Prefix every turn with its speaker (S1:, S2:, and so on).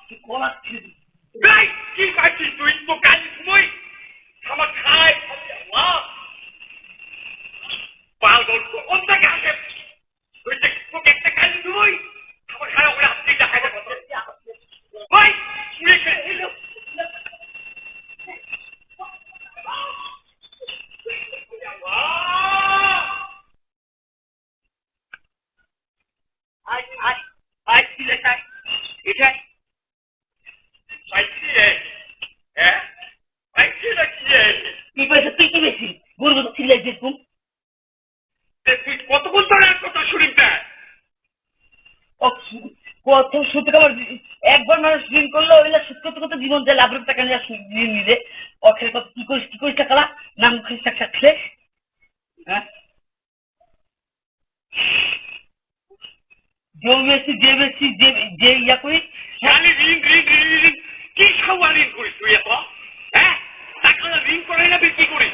S1: কি পাইছিস তুই তো কালি ঘুমোই আমার খায় পাগল কোন থেকে আসে তুই তোকে একটা কালি ঘুমোই আমার খারাপ করে হাত দিয়ে দেখাই ভাই কতক্ষণ ধরে কথা শুনিস
S2: কত সত্যি আমার একবার মানুষ ড্রিম করলো ওইলা সত্যি করতে করতে জীবন যায় লাভের টাকা নিয়ে নিজে অখের কথা কি করিস টাকা নাম খুঁজ টাকা খেলে হ্যাঁ যে বেশি যে ইয়া করি
S1: কি খাওয়া ঋণ করিস তুই এত হ্যাঁ টাকা ঋণ করে না বিক্রি করিস